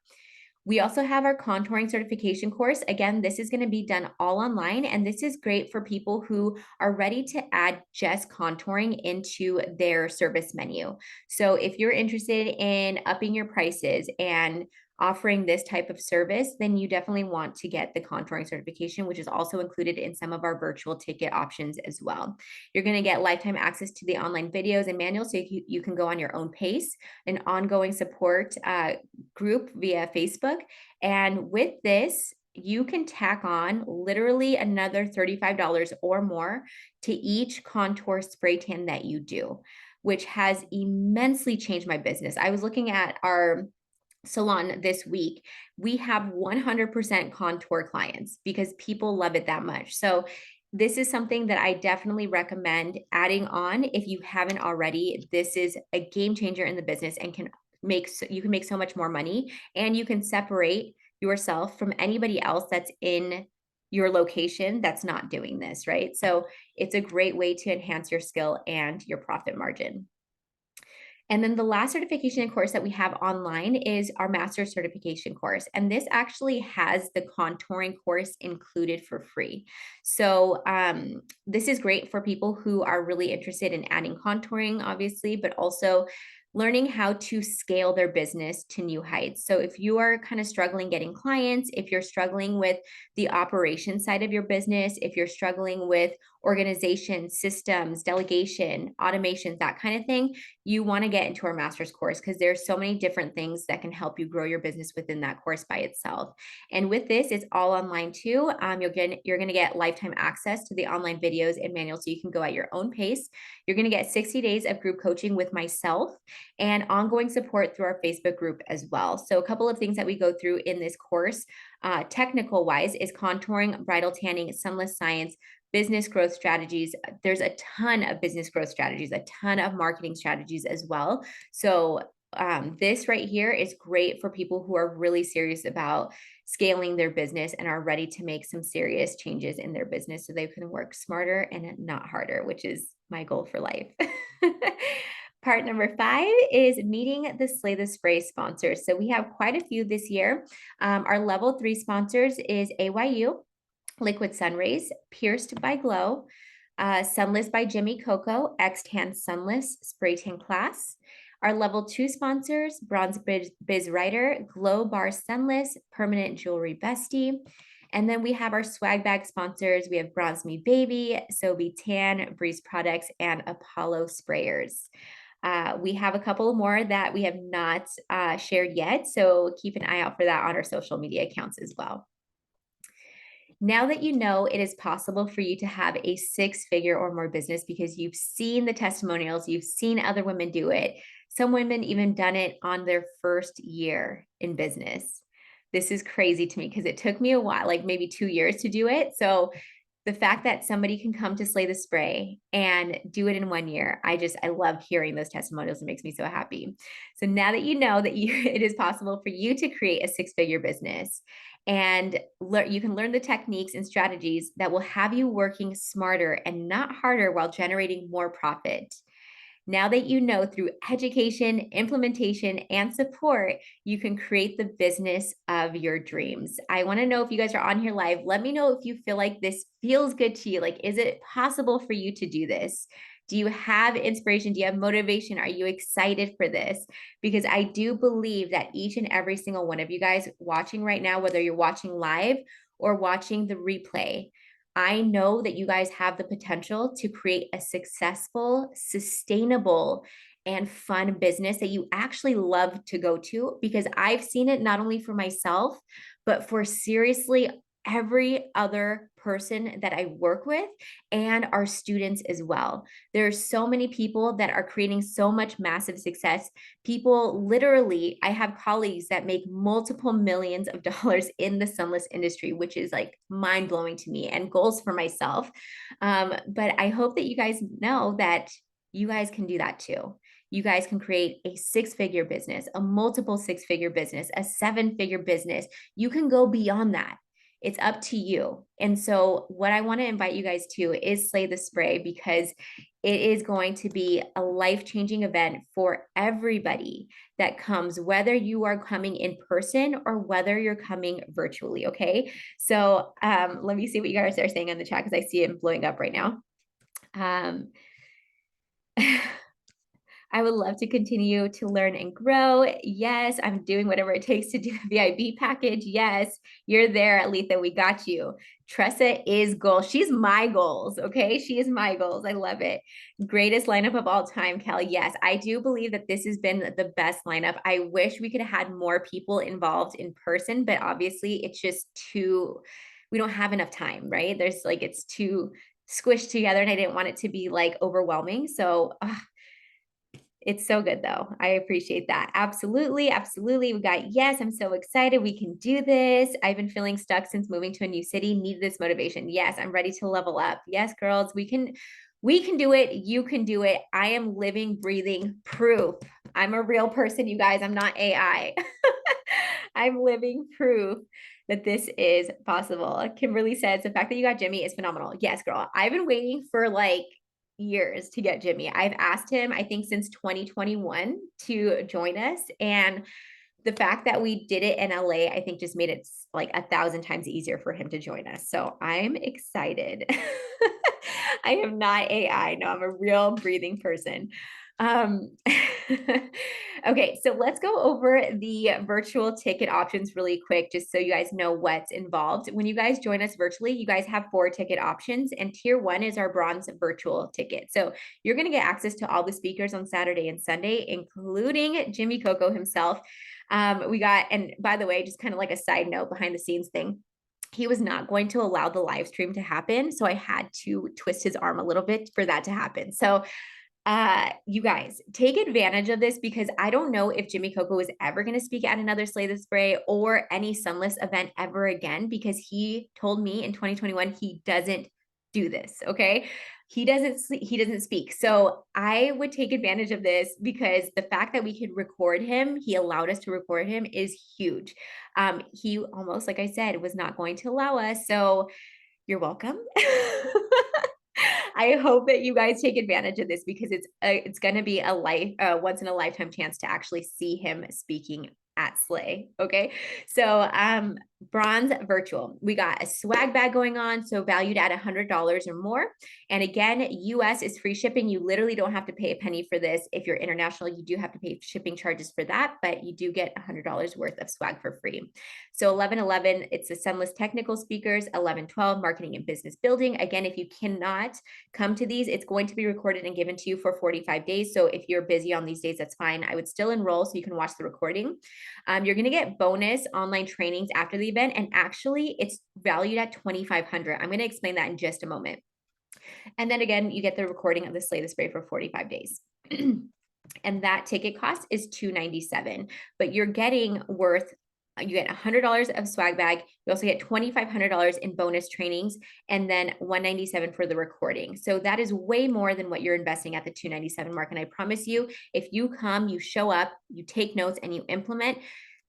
We also have our contouring certification course. Again, this is going to be done all online, and this is great for people who are ready to add just contouring into their service menu. So if you're interested in upping your prices and offering this type of service, then you definitely want to get the contouring certification, which is also included in some of our virtual ticket options as well. You're going to get lifetime access to the online videos and manuals so you can go on your own pace, an ongoing support group via Facebook. And with this, you can tack on literally another $35 or more to each contour spray tan that you do, which has immensely changed my business. I was looking at our salon this week. We have 100% contour clients because people love it that much. So this is something that I definitely recommend adding on if you haven't already. This is a game changer in the business and you can make so much more money, and you can separate yourself from anybody else that's in your location that's not doing this, right? So it's a great way to enhance your skill and your profit margin. And then the last certification course that we have online is our master certification course. And this actually has the contouring course included for free. So this is great for people who are really interested in adding contouring, obviously, but also learning how to scale their business to new heights. So if you are kind of struggling getting clients, if you're struggling with the operation side of your business, if you're struggling with organization, systems, delegation, automations, that kind of thing, you want to get into our master's course because there's so many different things that can help you grow your business within that course by itself. And with this, it's all online too. You're going to get lifetime access to the online videos and manuals so you can go at your own pace. You're going to get 60 days of group coaching with myself and ongoing support through our Facebook group as well. So a couple of things that we go through in this course, technical wise, is contouring, bridal tanning, sunless science, business growth strategies. There's a ton of business growth strategies, a ton of marketing strategies as well. So this right here is great for people who are really serious about scaling their business and are ready to make some serious changes in their business so they can work smarter and not harder, which is my goal for life. Part number 5 is meeting the Slay the Spray sponsors. So we have quite a few this year. Our level 3 sponsors is AYU, Liquid Sunrays, Pierced by Glow, Sunless by Jimmy Coco, X-Tan Sunless Spray Tan Class. Our level 2 sponsors, Bronze Biz Writer, Glow Bar Sunless, Permanent Jewelry Bestie. And then we have our swag bag sponsors. We have Bronze Me Baby, Sobe Tan, Breeze Products, and Apollo Sprayers. We have a couple more that we have not shared yet, so keep an eye out for that on our social media accounts as well. Now that you know it is possible for you to have a 6-figure or more business because you've seen the testimonials, you've seen other women do it. Some women even done it on their first year in business. This is crazy to me because it took me a while, like maybe 2 years to do it. So the fact that somebody can come to Slay the Spray and do it in 1 year, I love hearing those testimonials. It makes me so happy. So now that you know that it is possible for you to create a 6-figure business, and you can learn the techniques and strategies that will have you working smarter and not harder while generating more profit. Now that you know through education, implementation, and support, you can create the business of your dreams. I want to know if you guys are on here live. Let me know if you feel like this feels good to you. Like, is it possible for you to do this? Do you have inspiration? Do you have motivation? Are you excited for this? Because I do believe that each and every single one of you guys watching right now, whether you're watching live or watching the replay, I know that you guys have the potential to create a successful, sustainable, and fun business that you actually love to go to, because I've seen it not only for myself, but for seriously every other person that I work with and our students as well. There's so many people that are creating so much massive success. People literally, I have colleagues that make multiple millions of dollars in the sunless industry, which is like mind blowing to me, and goals for myself. But I hope that you guys know that you guys can do that too. You guys can create a 6-figure business, a multiple 6-figure business, a 7-figure business. You can go beyond that. It's up to you. And so what I want to invite you guys to is Slay the Spray, because it is going to be a life-changing event for everybody that comes, whether you are coming in person or whether you're coming virtually. Okay. So let me see what you guys are saying in the chat, because I see it blowing up right now. I would love to continue to learn and grow. Yes, I'm doing whatever it takes to do the VIB package. Yes, you're there, Aletha. We got you. Tressa is goals. She's my goals. Okay. She is my goals. I love it. Greatest lineup of all time, Kelly. Yes, I do believe that this has been the best lineup. I wish we could have had more people involved in person, but obviously it's just we don't have enough time, right? It's too squished together, and I didn't want it to be like overwhelming. So, it's so good though. I appreciate that. Absolutely. Absolutely. We got, yes, I'm so excited. We can do this. I've been feeling stuck since moving to a new city. Need this motivation. Yes, I'm ready to level up. Yes, girls, we can do it. You can do it. I am living, breathing proof. I'm a real person, you guys. I'm not AI. I'm living proof that this is possible. Kimberly says the fact that you got Jimmy is phenomenal. Yes, girl. I've been waiting for like years to get Jimmy. I've asked him, I think since 2021, to join us. And the fact that we did it in LA, I think just made it like 1,000 times easier for him to join us. So I'm excited. I am not AI. No, I'm a real breathing person. Um, okay, so let's go over the virtual ticket options really quick, just so you guys know what's involved. When you guys join us virtually, you guys have 4 ticket options, and tier 1 is our bronze virtual ticket. So you're going to get access to all the speakers on Saturday and Sunday, including Jimmy Coco himself. And by the way, just kind of like a side note behind the scenes thing, he was not going to allow the live stream to happen. So I had to twist his arm a little bit for that to happen. So you guys take advantage of this, because I don't know if Jimmy Coco is ever going to speak at another Slay the Spray or any Sunless event ever again, because he told me in 2021 he doesn't do this. Okay, he doesn't speak. So I would take advantage of this, because the fact that we could record him, he allowed us to record him, is huge. He almost, like I said, was not going to allow us. So you're welcome. I hope that you guys take advantage of this, because it's going to be a once in a lifetime chance to actually see him speaking at Slay. Okay. So, bronze virtual, we got a swag bag going on. So valued at $100 or more. And again, US is free shipping. You literally don't have to pay a penny for this. If you're international, you do have to pay shipping charges for that, but you do get $100 worth of swag for free. So 1111, it's the Sunless technical speakers. 1112, marketing and business building. Again, if you cannot come to these, it's going to be recorded and given to you for 45 days. So if you're busy on these days, that's fine. I would still enroll so you can watch the recording. You're going to get bonus online trainings after the event. And actually it's valued at $2,500. I'm going to explain that in just a moment. And then again, you get the recording of the Slay the Spray for 45 days. And that ticket cost is $297, but you're getting you get $100 of swag bag. You also get $2,500 in bonus trainings, and then $197 for the recording. So that is way more than what you're investing at the $297 mark. And I promise you, if you come, you show up, you take notes, and you implement,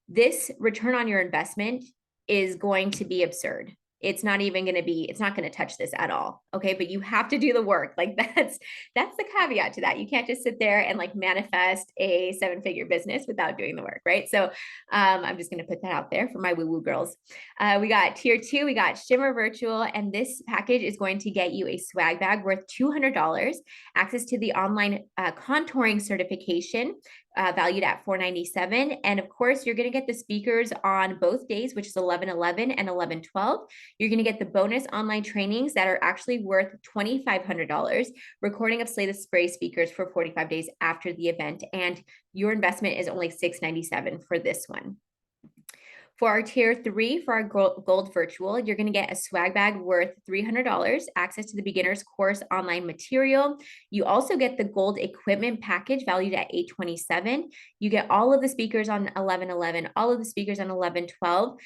this return on your investment is going to be absurd. It's not going to touch this at all. Okay. But you have to do the work. Like that's the caveat to that. You can't just sit there and like manifest a 7-figure business without doing the work. Right. So, I'm just going to put that out there for my woo woo girls. We got tier 2, we got Shimmer Virtual, and this package is going to get you a swag bag worth $200, access to the online contouring certification, valued at $497. And of course, you're going to get the speakers on both days, which is 11/11 and 11/12. You're going to get the bonus online trainings that are actually worth $2,500, recording of Slay the Spray speakers for 45 days after the event. And your investment is only $697 for this one. For our tier 3, for our gold virtual, you're going to get a swag bag worth $300, access to the beginner's course online material. You also get the gold equipment package valued at $827. You get all of the speakers on 11/11, all of the speakers on 11/12,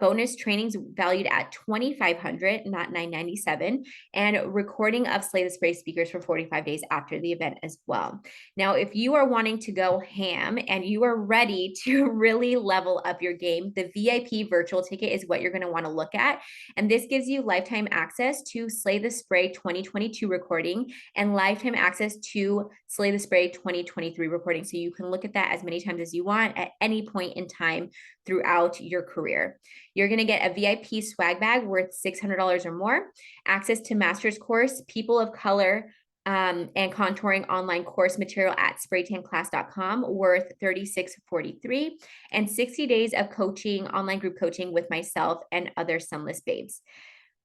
bonus trainings valued at $2,500, not $997, and recording of Slay the Spray speakers for 45 days after the event as well. Now, if you are wanting to go ham and you are ready to really level up your game, the VIP virtual ticket is what you're going to want to look at. And this gives you lifetime access to Slay the Spray 2022 recording and lifetime access to Slay the Spray 2023 recording. So you can look at that as many times as you want at any point in time throughout your career. You're going to get a VIP swag bag worth $600 or more, access to master's course, People of Color, and contouring online course material at spraytanclass.com worth $36.43, and 60 days of coaching, online group coaching with myself and other Sunless babes.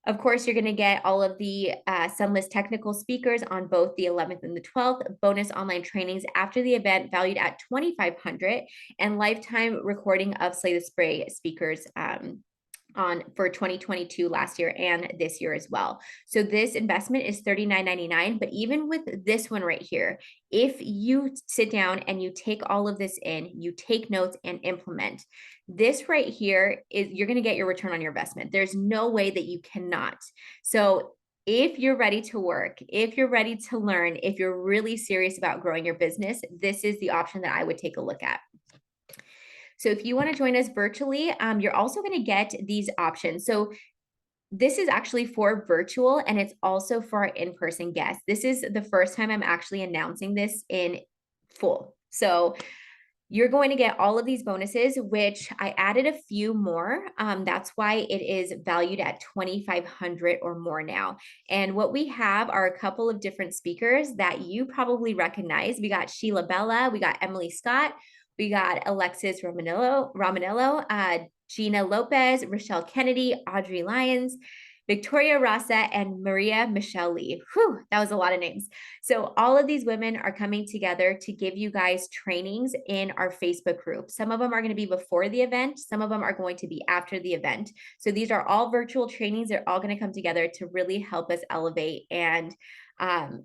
Of course, you're going to get all of the Sunless technical speakers on both the 11th and the 12th, bonus online trainings after the event valued at $2,500, and lifetime recording of Slay the Spray speakers for 2022 last year and this year as well. So this investment is $39.99. But even with this one right here, if you sit down and you take all of this in, you take notes and implement, this right here is, you're going to get your return on your investment. There's no way that you cannot. So if you're ready to work, if you're ready to learn, if you're really serious about growing your business, this is the option that I would take a look at. So if you want to join us virtually, you're also going to get these options. So this is actually for virtual, and it's also for our in-person guests. This is the first time I'm actually announcing this in full. So You're going to get all of these bonuses, which I added a few more. That's why it is valued at $2,500 or more now. And what we have are a couple of different speakers that you probably recognize. We got Sheila Bella, we got Emily Scott, we got Alexis Romanello, Gina Lopez, Rochelle Kennedy, Audrey Lyons, Victoria Rasa, and Maria Michelle Lee. Whew, that was a lot of names. So all of these women are coming together to give you guys trainings in our Facebook group. Some of them are going to be before the event. Some of them are going to be after the event. So these are all virtual trainings. They're all going to come together to really help us elevate and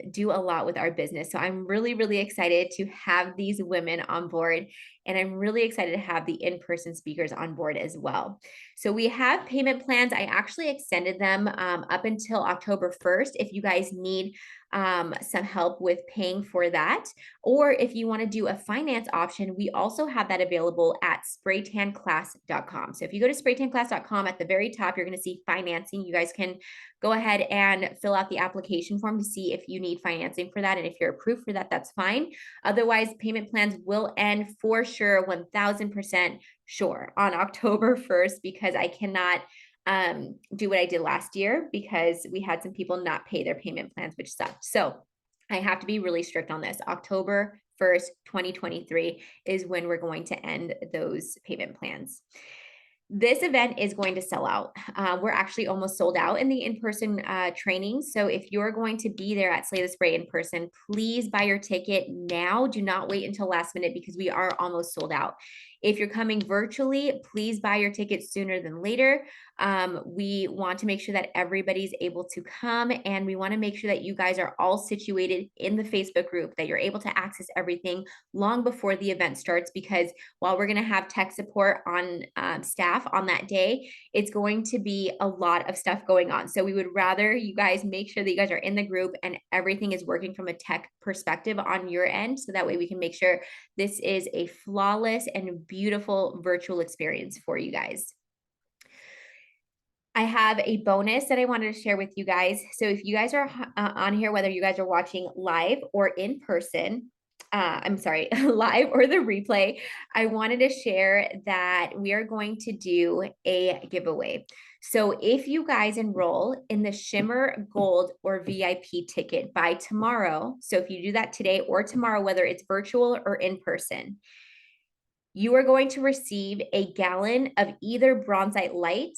do a lot with our business. So I'm really, really excited to have these women on board. And I'm really excited to have the in-person speakers on board as well. So we have payment plans. I actually extended them up until October 1st. If you guys need some help with paying for that, or if you want to do a finance option, we also have that available at spraytanclass.com. So if you go to spraytanclass.com, at the very top, you're going to see financing. You guys can go ahead and fill out the application form to see if you need financing for that. And if you're approved for that, that's fine. Otherwise, payment plans will end for sure, 1000% sure, on October 1st, because I cannot do what I did last year because we had some people not pay their payment plans, which sucked. So I have to be really strict on this. October 1st, 2023 is when we're going to end those payment plans. This event is going to sell out. We're actually almost sold out in the in-person training. So if you're going to be there at Slay the Spray in person, please buy your ticket now. Do not wait until last minute because we are almost sold out. If you're coming virtually, please buy your tickets sooner than later. We want to make sure that everybody's able to come, and we want to make sure that you guys are all situated in the Facebook group, that you're able to access everything long before the event starts, because while we're going to have tech support on staff on that day, it's going to be a lot of stuff going on. So we would rather you guys make sure that you guys are in the group and everything is working from a tech perspective on your end. So that way we can make sure this is a flawless and beautiful virtual experience for you guys. I have a bonus that I wanted to share with you guys. So if you guys are on here, whether you guys are watching live or in person, I'm sorry, live or the replay, I wanted to share that we are going to do a giveaway. So if you guys enroll in the Shimmer Gold or VIP ticket by tomorrow, so if you do that today or tomorrow, whether it's virtual or in person, you are going to receive a gallon of either Bronzite Light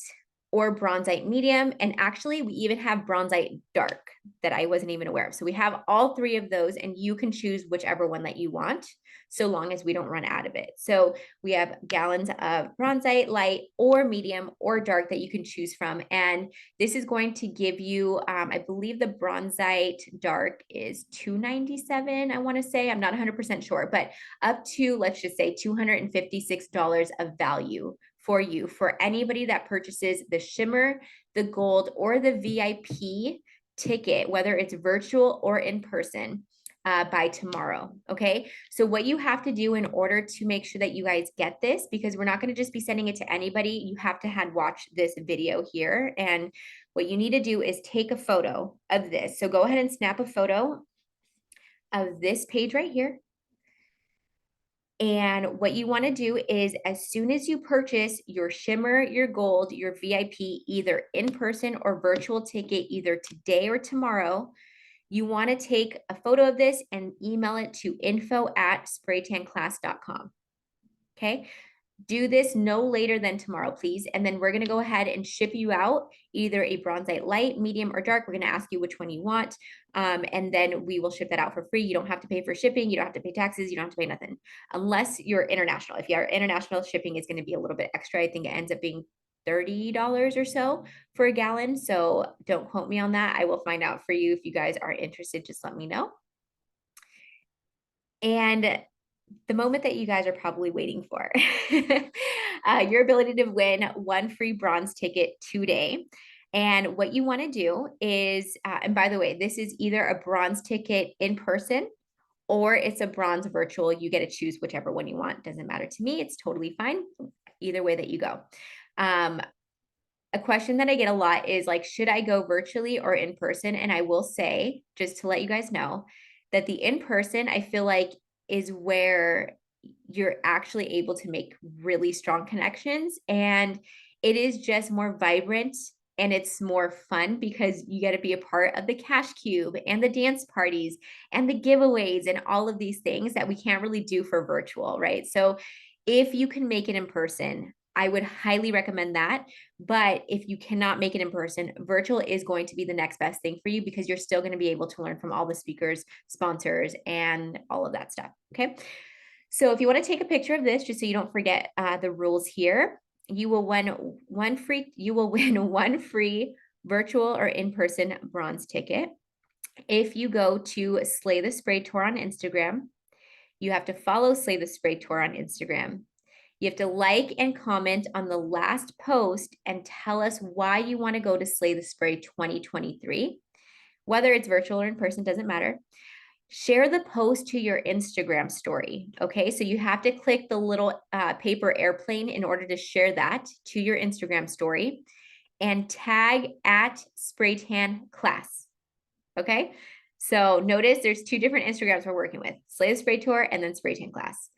or Bronzite Medium. And actually, we even have Bronzite Dark that I wasn't even aware of. So we have all three of those, and you can choose whichever one that you want, so long as we don't run out of it. So we have gallons of Bronzite Light or Medium or Dark that you can choose from. And this is going to give you, I believe the Bronzite Dark is $297, I want to say. I'm not 100% sure, but up to, let's just say, $256 of value for you, for anybody that purchases the Shimmer, the Gold, or the VIP ticket, whether it's virtual or in person, by tomorrow. Okay. So what you have to do in order to make sure that you guys get this, because we're not going to just be sending it to anybody, you have to watch this video here. And what you need to do is take a photo of this. So go ahead and snap a photo of this page right here. And what you want to do is, as soon as you purchase your Shimmer, your Gold, your VIP, either in person or virtual ticket, either today or tomorrow, you want to take a photo of this and email it to info@spraytanclass.com. Okay. Do this no later than tomorrow, please. And then we're going to go ahead and ship you out either a Bronzite Light, Medium, or Dark. We're going to ask you which one you want. And then we will ship that out for free. You don't have to pay for shipping. You don't have to pay taxes. You don't have to pay nothing unless you're international. If you are international, shipping is going to be a little bit extra. I think it ends up being $30 or so for a gallon. So don't quote me on that. I will find out for you. If you guys are interested, just let me know. And the moment that you guys are probably waiting for, your ability to win one free bronze ticket today. And what you want to do is, and by the way, this is either a bronze ticket in person or it's a bronze virtual. You get to choose whichever one you want. Doesn't matter to me. It's totally fine. Either way that you go. A question that I get a lot is like, should I go virtually or in person? And I will say, just to let you guys know, that the in-person, I feel like, is where you're actually able to make really strong connections, and it is just more vibrant and it's more fun because you get to be a part of the cash cube and the dance parties and the giveaways and all of these things that we can't really do for virtual, right? So if you can make it in person, I would highly recommend that. But if you cannot make it in person, virtual is going to be the next best thing for you because you're still going to be able to learn from all the speakers, sponsors, and all of that stuff. Okay. So if you want to take a picture of this, just so you don't forget the rules here, you will win one free virtual or in-person bronze ticket. If you go to Slay the Spray Tour on Instagram, you have to follow Slay the Spray Tour on Instagram. You have to like and comment on the last post and tell us why you want to go to Slay the Spray 2023. Whether it's virtual or in person, doesn't matter. Share the post to your Instagram story. Okay, so you have to click the little paper airplane in order to share that to your Instagram story and tag at Spraytan Class. Okay, so notice there's two different Instagrams we're working with, Slay the Spray Tour and then Spraytan Class.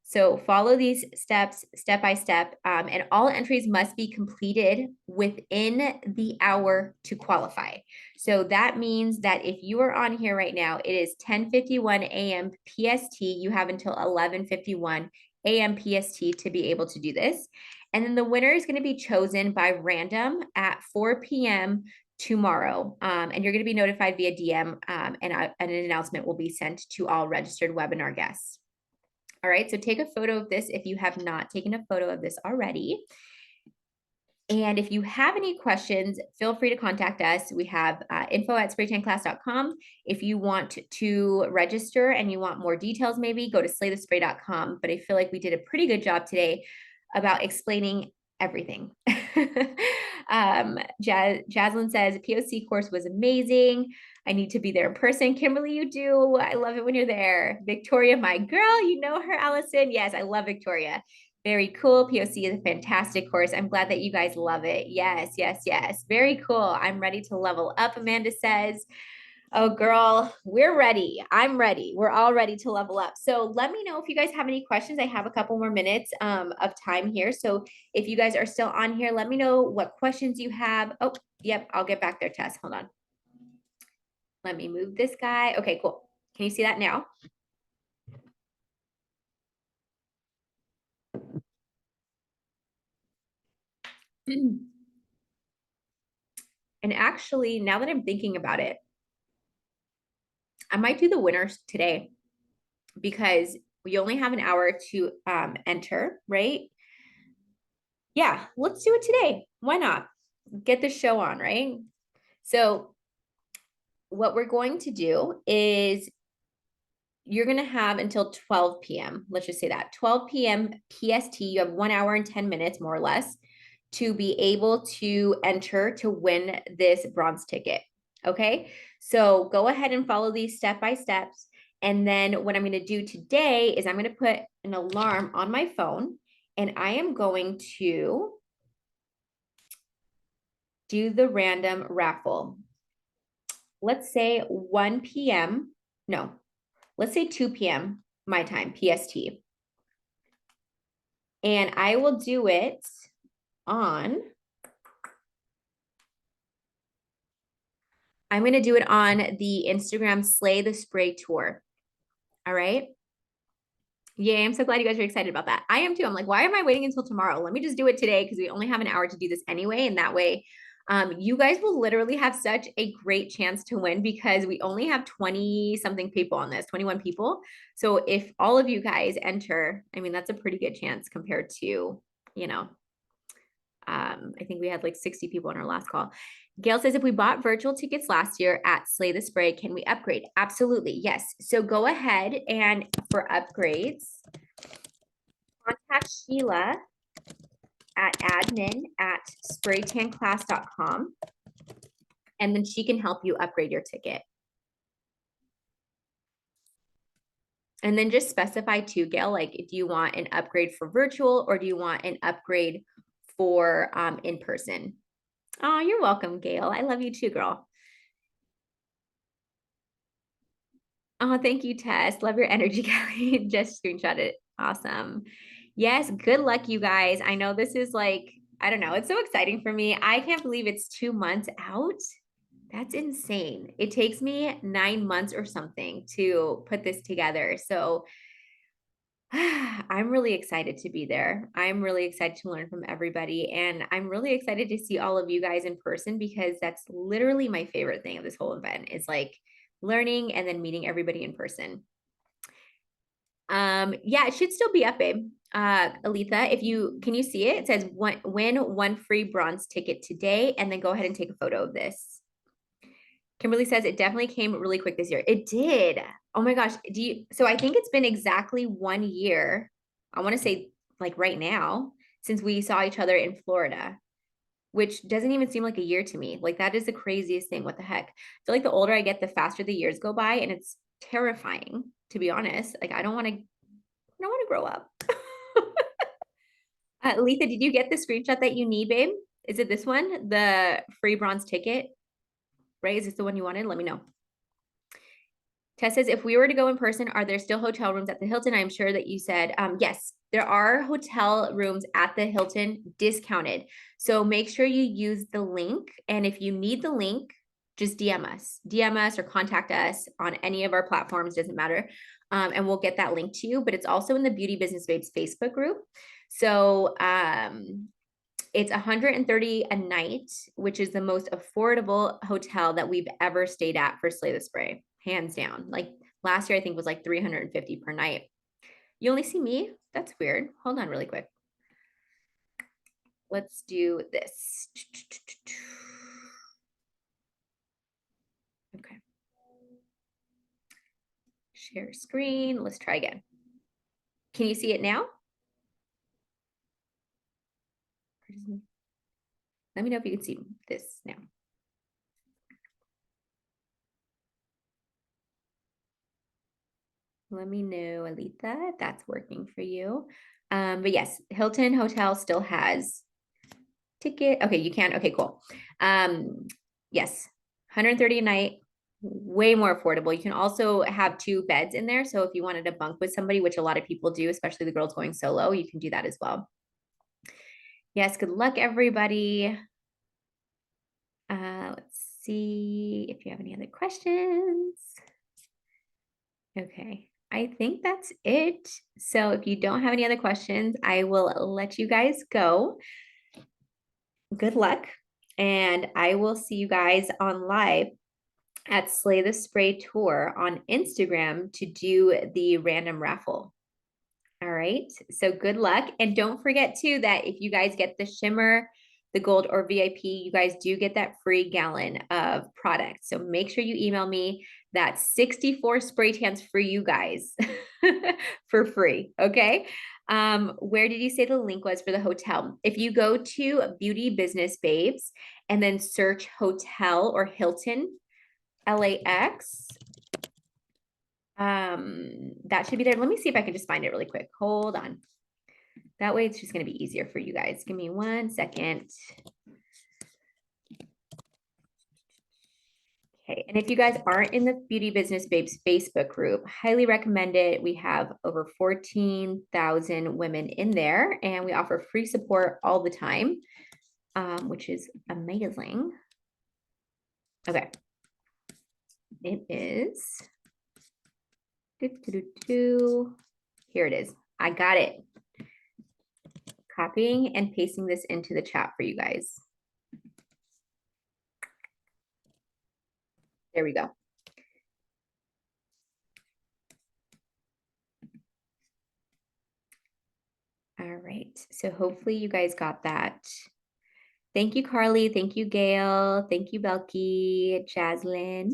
So follow these steps step by step, and all entries must be completed within the hour to qualify. So that means that if you are on here right now, it is 10:51 a.m. PST. You have until 11:51 a.m. PST to be able to do this. And then the winner is going to be chosen by random at 4 p.m. tomorrow. And you're going to be notified via DM, and an announcement will be sent to all registered webinar guests. All right, so take a photo of this if you have not taken a photo of this already. And if you have any questions, feel free to contact us. We have info@spraytanclass.com. If you want to register and you want more details, maybe go to slaythespray.com. But I feel like we did a pretty good job today about explaining everything. Jaslyn says, POC course was amazing. I need to be there in person. Kimberly, you do. I love it when you're there. Victoria, my girl, you know her, Allison. Yes, I love Victoria. Very cool. POC is a fantastic course. I'm glad that you guys love it. Yes, yes, yes. Very cool. I'm ready to level up, Amanda says. Oh, girl, we're ready. I'm ready. We're all ready to level up. So let me know if you guys have any questions. I have a couple more minutes of time here. So if you guys are still on here, let me know what questions you have. Oh, yep, I'll get back there, Tess. Hold on. Let me move this guy. Okay, cool. Can you see that now? And actually, now that I'm thinking about it, I might do the winners today because we only have an hour to enter, right? Yeah, let's do it today. Why not? Get the show on, right? So what we're going to do is you're going to have until 12 p.m. Let's just say that 12 p.m. PST. You have 1 hour and 10 minutes, more or less, to be able to enter to win this bronze ticket. Okay, so go ahead and follow these step by steps. And then what I'm going to do today is I'm going to put an alarm on my phone, and I am going to do the random raffle. Let's say 1 p.m. No, let's say 2 p.m. my time, PST. And I will do it on, I'm going to do it on the Instagram Slay the Spray Tour. All right. Yay, I'm so glad you guys are excited about that. I am too. I'm like, why am I waiting until tomorrow? Let me just do it today because we only have an hour to do this anyway. And that way, you guys will literally have such a great chance to win because we only have 20 something people on this, 21 people. So if all of you guys enter, I mean, that's a pretty good chance compared to, you know, I think we had like 60 people on our last call. Gail says, if we bought virtual tickets last year at Slay the Spray, can we upgrade? Absolutely. Yes. So go ahead and for upgrades, contact Sheila at admin@spraytanclass.com. And then she can help you upgrade your ticket. And then just specify too, Gail, like, do you want an upgrade for virtual or do you want an upgrade for in person? Oh, you're welcome, Gail. I love you too, girl. Oh, thank you, Tess. Love your energy, Kelly. Just screenshot it. Awesome. Yes, good luck, you guys. I know this is like, I don't know, it's so exciting for me. I can't believe it's 2 months out. That's insane. It takes me 9 months or something to put this together. So I'm really excited to be there. I'm really excited to learn from everybody. And I'm really excited to see all of you guys in person because that's literally my favorite thing of this whole event is like learning and then meeting everybody in person. Yeah, it should still be up, babe. Aletha, if you can you see it? It says win one free bronze ticket today, and then go ahead and take a photo of this. Kimberly says it definitely came really quick this year. It did. Oh my gosh. So I think it's been exactly 1 year. I want to say like right now since we saw each other in Florida, which doesn't even seem like a year to me. Like that is the craziest thing. What the heck? I feel like the older I get, the faster the years go by, and it's terrifying, to be honest. Like I don't want to grow up. Letha, did you get the screenshot that you need, babe? Is it this one? The free bronze ticket, right? Is this the one you wanted? Let me know. Tess says, if we were to go in person, are there still hotel rooms at the Hilton? I'm sure that you said, yes, there are hotel rooms at the Hilton discounted. So make sure you use the link. And if you need the link, just DM us or contact us on any of our platforms, doesn't matter. And we'll get that link to you, but it's also in the Beauty Business Babes Facebook group. So it's $130 a night, which is the most affordable hotel that we've ever stayed at for Slay the Spray, hands down. Like last year, I think was like $350 per night. You only see me? That's weird. Hold on really quick. Let's do this. Okay. Share screen. Let's try again. Can you see it now? Let me know if you can see this now. Let me know, Alita, if that's working for you. But yes, Hilton Hotel still has ticket. Okay, you can. Okay, cool. Yes, 130 a night, way more affordable. You can also have 2 beds in there. So if you wanted to bunk with somebody, which a lot of people do, especially the girls going solo, you can do that as well. Yes, good luck, everybody. Let's see if you have any other questions. Okay, I think that's it. So if you don't have any other questions, I will let you guys go. Good luck. And I will see you guys on live at Slay the Spray Tour on Instagram to do the random raffle. All right. So good luck. And don't forget too that if you guys get the shimmer, the gold or VIP, you guys do get that free gallon of product. So make sure you email me that 64 spray tans for you guys for free. Okay. Where did you say the link was for the hotel? If you go to Beauty Business Babes and then search hotel or Hilton LAX, that should be there. Let me see if I can just find it really quick. Hold on. That way it's just going to be easier for you guys. Give me 1 second. Okay, and if you guys aren't in the Beauty Business Babes Facebook group, highly recommend it. We have over 14,000 women in there, and we offer free support all the time, which is amazing. Okay. It is. Here it is. I got it. Copying and pasting this into the chat for you guys. There we go. All right. So hopefully you guys got that. Thank you, Carly. Thank you, Gail. Thank you, Belky, Jaslyn.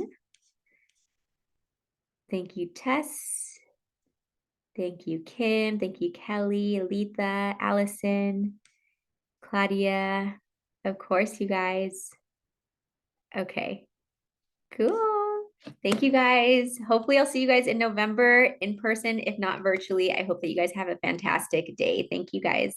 Thank you, Tess. Thank you, Kim. Thank you, Kelly, Alita, Allison, Claudia. Of course, you guys. Okay, cool. Thank you guys. Hopefully I'll see you guys in November in person, if not virtually. I hope that you guys have a fantastic day. Thank you guys.